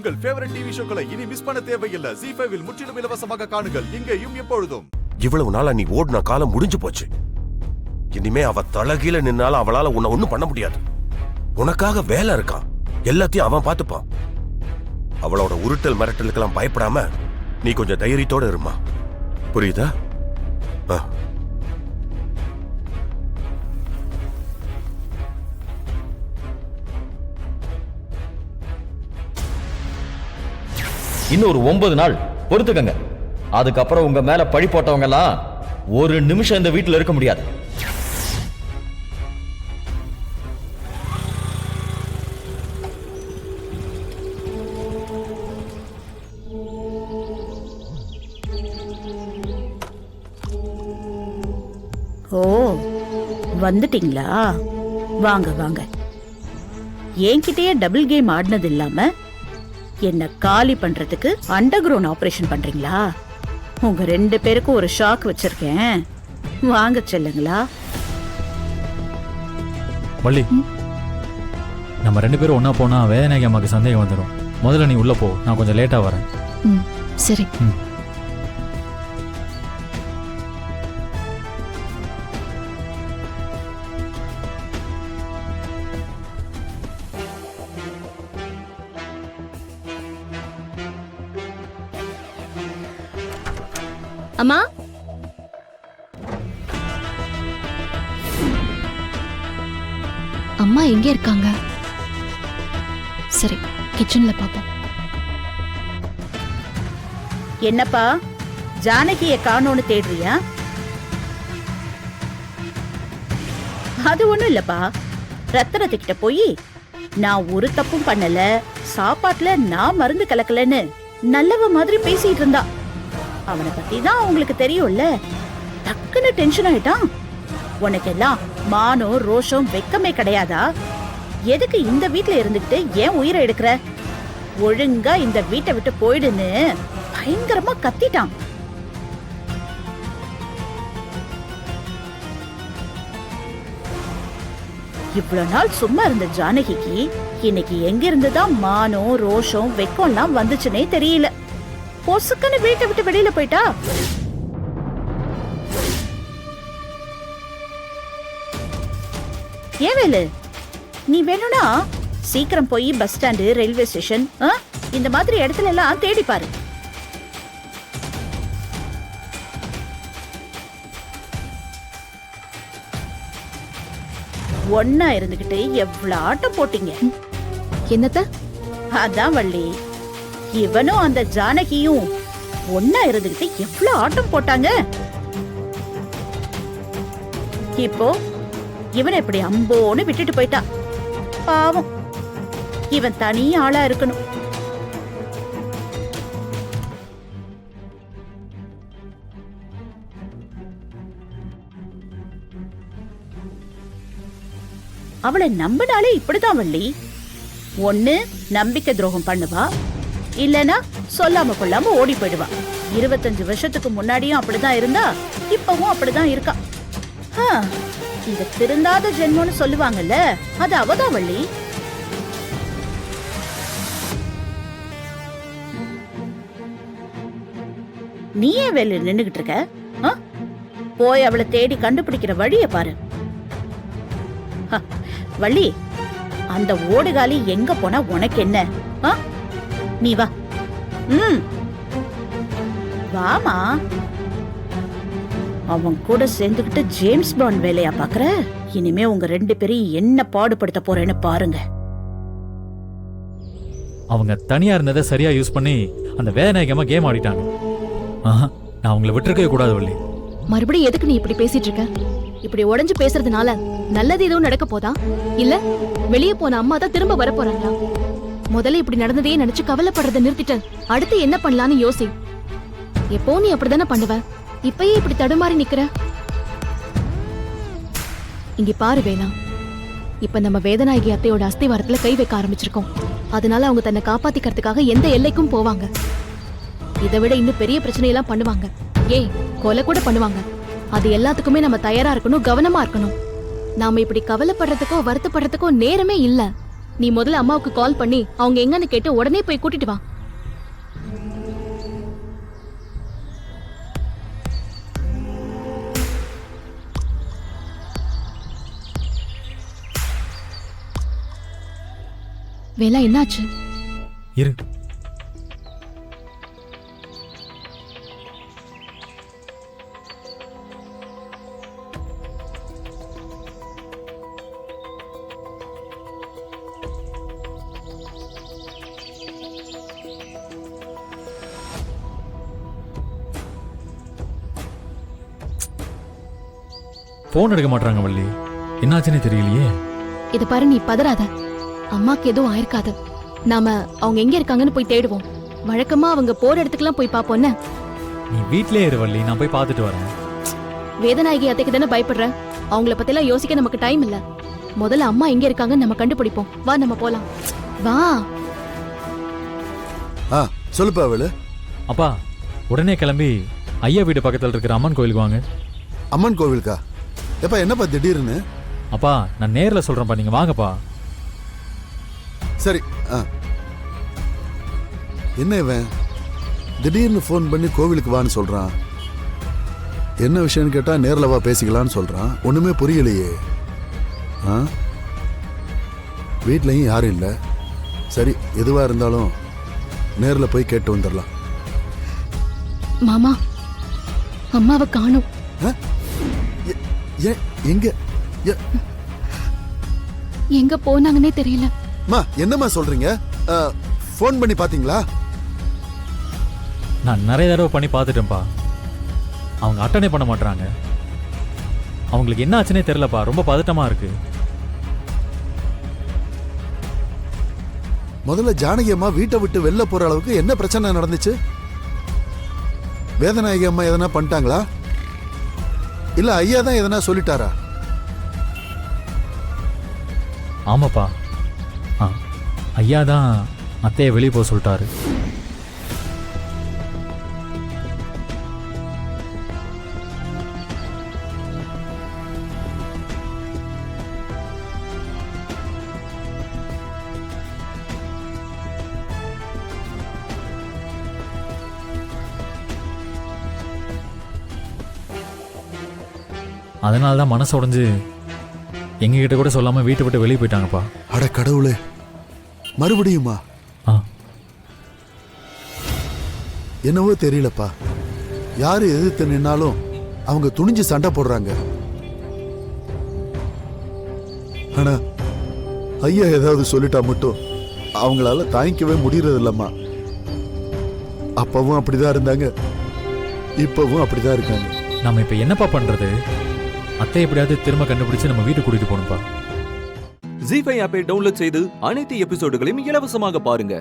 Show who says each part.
Speaker 1: உங்கள் favourite TV ஷோக்களை இனி miss பண்ண தேவையில்லை. ZEE5 இல் முற்றிலும் இலவசமாக காணுங்கள். இங்கேயும் எப்பொழுதும்.
Speaker 2: இவ்வளவு நாளா நீ ஓடின காலம் முடிஞ்சு போச்சு. இனிமே அவ தலகீழ நின்னால அவளால உன்னை ஒண்ணும் பண்ண முடியாது. உனக்காக வேலை இருக்கான், எல்லாத்தையும் அவன் பார்த்துப்பான். அவளோட உருட்டல் மிரட்டலுக்கெல்லாம் பயப்படாம நீ கொஞ்சம் தைரியத்தோட இருமா, புரியுதா?
Speaker 3: இன்னும் ஒரு 9 நாள் பொறுத்துக்கங்க. அதுக்கப்புறம் உங்க மேல பழி போட்டவங்க எல்லாம் ஒரு நிமிஷம் இந்த வீட்டுல இருக்க முடியாது.
Speaker 4: ஓ, வந்துட்டீங்களா? வாங்க வாங்க. என்கிட்டயே டபுள் கேம் ஆடினது இல்லாம என்ன காலி பண்றதுக்கு அண்டர் கிரவுண்ட் ஆபரேஷன் பண்றீங்களா? உங்க 2 பேருக்கும் ஒரு ஷாக் வச்சிருக்கேன். வாங்க செல்லுங்களா.
Speaker 5: வள்ளி, நம்ம 2 பேரும் ஒன்னா போனா வேதநாயகி அம்மாக்கு சந்தேகம் வந்துடும். முதல்ல நீ உள்ள போ, நான் கொஞ்சம் லேட்டா வரேன்.
Speaker 6: சரி. அம்மா, அம்மா எங்க இருக்காங்க? சரி, கிச்சன்ல பாப்போம்.
Speaker 4: என்னப்பா ஜானகிய காணோன்னு தேடுறியா? அது ஒண்ணும் இல்லப்பா. ரத்தனத்துக்கிட்ட போய் நான் ஒரு தப்பும் பண்ணல, சாப்பாட்டுல நான் மருந்து கலக்கலன்னு நல்லவ மாதிரி பேசிட்டு இருந்தா. அவனை பத்தி தான் உங்களுக்கு தெரியும்ல. டக்குன்னு டென்ஷன் ஆயிட்டான். உனக்கெல்லாம் மானம் ரோஷம் வெக்கமே கிடையாதா? எதுக்கு இந்த வீட்டுல இருந்துகிட்டு ஏன் உயிரை எடுக்கிற? ஒழுங்கா இந்த வீட்டை விட்டு போயிடுன்னு பயங்கரமா கத்திட்டான். இவ்வளவு நாள் சும்மா இருந்த ஜானகிக்கு இன்னைக்கு எங்க இருந்துதான் மானம் ரோஷம் வெக்கம்லாம் வந்துச்சுன்னே தெரியல. பொசுக்குன்னு வீட்டை விட்டு வெளியில போயிட்டா. ஏன் வேலு, நீ வேணும்னா சீக்கிரம் போய் பஸ் ஸ்டாண்டு, ரயில்வே ஸ்டேஷன் இந்த மாதிரி இடத்துல எல்லாம் தேடி பாரு. ஒன்னா இருந்துகிட்டு எவ்வளவு ஆட்டம் போட்டீங்க.
Speaker 6: என்னத்த?
Speaker 4: அதான் வள்ளி, இவனும் அந்த ஜானகியும் ஒன்னா இருந்துகிட்டு எவ்வளவு ஆட்டம் போட்டாங்க. இப்போ இவன் எப்படி அம்போன்னு விட்டுட்டு போயிட்டா. பாவம், இவன் தனி ஆளா இருக்கணும். அவளை நம்பினாலே இப்படிதான் வள்ளி. ஒண்ணு நம்பிக்கை துரோகம் பண்ணுவா, இல்லனா சொல்லாம கொள்ளாம ஓடி போயிடுவா. 25 வருஷத்துக்கு முன்னாடியும் அப்படிதான் இருந்தா, இப்பவும் அப்படிதான் இருக்கா. இந்த திருந்தாத ஜென்மம்னு சொல்லுவாங்கல்ல, அது அவதான் வள்ளி. நீ ஏன் வேலை நின்னுகிட்டு இருக்க? போய் அவளை தேடி கண்டுபிடிக்கிற வழிய பாரு. வள்ளி, அந்த ஓடுகாலி எங்க போனா உனக்கு என்ன? நீ வா. வாமா. அவன் கூட சேர்ந்துகிட்டு ஜேம்ஸ் பாண்ட் வேலையா பாக்குற? இனிமே உங்க 2 பேரையும் என்ன பாடுபடுத்த போறேன்னு பாருங்க.
Speaker 5: அவங்க தனியா இருந்ததை சரியா யூஸ் பண்ணி அந்த வேதநாயகமா கேம் ஆடிட்டாங்க. நான் அவங்களை விட்டுருக்கவே கூடாது வள்ளி.
Speaker 6: மறுபடியும் எதுக்கு நீ இப்படி பேசிட்டு இருக்க? இப்படி உடைஞ்சு பேசுறதுனால நல்லது எதுவும் நடக்க போதா? இல்ல வெளியே போன அம்மா தான் திரும்ப வர போறாங்களா? முதல்ல இப்படி நடந்ததையே நினைச்சு கவலைப்படுறதை நிறுத்திட்டு அடுத்து என்ன பண்ணலான்னு யோசி. எப்போ நீ அப்படிதானே பண்ணுவ, இப்பயே இப்படி தடுமாறி நிக்கிற. இங்க பாரு வேணா, இப்ப நம்ம வேதநாயகி அத்தையோட அஸ்திவாரத்துல கை வைக்க ஆரம்பிச்சிருக்கோம். அதனால அவங்க தன்னை காப்பாத்திக்கிறதுக்காக எந்த எல்லைக்கும் போவாங்க. இதை விட இன்னும் பெரிய பிரச்சனையெல்லாம் பண்ணுவாங்க. ஏய், கொலை கூட பண்ணுவாங்க. அது எல்லாத்துக்குமே நம்ம தயாரா இருக்கணும், கவனமா இருக்கணும். நாம இப்படி கவலைப்படுறதுக்கோ வருத்தப்படுறதுக்கோ நேரமே இல்ல. நீ முதல்ல அம்மாவுக்கு கால் பண்ணி அவங்க எங்கன்னு கேட்டு உடனே போய் கூட்டிட்டு வா. வேலா என்னாச்சு?
Speaker 5: இரு. போன் எடுக்க மாட்டாங்க வள்ளி, என்னாச்சுன்னே தெரியலையே.
Speaker 6: இத பாரு, நீ பதறாத. அம்மாக்கு எதுவும் ஆயிருக்காது. நாம அவங்க எங்க இருக்காங்கன்னு போய் தேடுவோம். வழக்கமா அவங்க போற இடத்துக்குலாம் போய் பாப்போம்னு.
Speaker 5: நீ வீட்லயே இரு வள்ளி, நான் போய் பார்த்துட்டு வரேன்.
Speaker 6: வேதநாயகி அத்தைக்கு தானே பயப்படுற. அவங்கள பத்திலாம் யோசிக்க நமக்கு டைம் இல்ல. முதல்ல அம்மா எங்க இருக்காங்கன்னு நம்ம கண்டுபிடிப்போம். வா, நம்ம போலாம். வா.
Speaker 1: சொல்லுப்பா அவளு.
Speaker 5: அப்பா, உடனே கிளம்பி ஐயா வீடு பக்கத்துல இருக்கிற அம்மன் கோயிலுக்கு வாங்க.
Speaker 1: அம்மன் கோவிலுக்கா? எப்பா என்னப்பா திடீர்னு?
Speaker 5: அப்பா, நான் நேர்ல சொல்றேன்ப்பா, நீங்க வாங்கப்பா.
Speaker 1: சரி. என்ன இவன் திடீர்னு ஃபோன் பண்ணி கோவிலுக்கு வான்னு சொல்றான்? என்ன விஷயம்னு கேட்டா நேர்ல வா பேசிக்கலான்னு சொல்றான். ஒண்ணுமே புரியலையே. வீட்லயும் யாரும் இல்லை. சரி, எதுவா இருந்தாலும் நேர்ல போய் கேட்டு வந்துடலாம்.
Speaker 6: மாமா, அம்மாவை காணோம்.
Speaker 1: எங்க
Speaker 6: எங்க போனாங்கன்னே தெரியல.
Speaker 1: என்னம்மா சொல்றீங்க? ஃபோன் பண்ணி பாத்தீங்களா?
Speaker 5: நான் நிறைய தடவை பண்ணி பார்த்துட்டேன்ப்பா. அவங்க அட்டனே பண்ண மாட்டாங்க. அவங்களுக்கு என்ன ஆச்சுன்னே தெரியலப்பா, ரொம்ப பதட்டமா இருக்கு.
Speaker 1: முதல்ல ஜானகி அம்மா வீட்டை விட்டு வெளில போற அளவுக்கு என்ன பிரச்சனை நடந்துச்சு? வேதநாயகி அம்மா எதனா பண்ணிட்டாங்களா? இல்ல ஐயா தான் எதனா சொல்லிட்டாரா?
Speaker 5: ஆமாப்பா, ஐயா தான் அத்தையை வெளியே போக சொல்லிட்டாரு. அதனால தான் மனசு உடைஞ்சு எங்ககிட்ட கூட சொல்லாம வீட்டை விட்டு வெளியே போயிட்டாங்கப்பா.
Speaker 1: அட கடவுளே, மறுபடியுமா? என்னவோ தெரியலப்பா. யாரு எதிர்த்து நின்னாலும் அவங்க துணிஞ்சு சண்டை போடுறாங்க. ஆனா ஐயா ஏதாவது சொல்லிட்டா மட்டும் அவங்களால தாங்கிக்கவே முடியறது இல்லம்மா. அப்பவும் அப்படிதான் இருந்தாங்க, இப்பவும் அப்படிதான் இருக்காங்க.
Speaker 5: நம்ம இப்ப என்னப்பா பண்றது? அத்தை எப்படியாவது திரும்ப கண்டுபிடிச்சு நம்ம வீட்டுக்கு கூட்டிட்டு போகணும்பா.
Speaker 7: ஜீ5 ஆப்பை டவுன்லோட் செய்து அனைத்து எபிசோடுகளையும் இலவசமாக பாருங்க.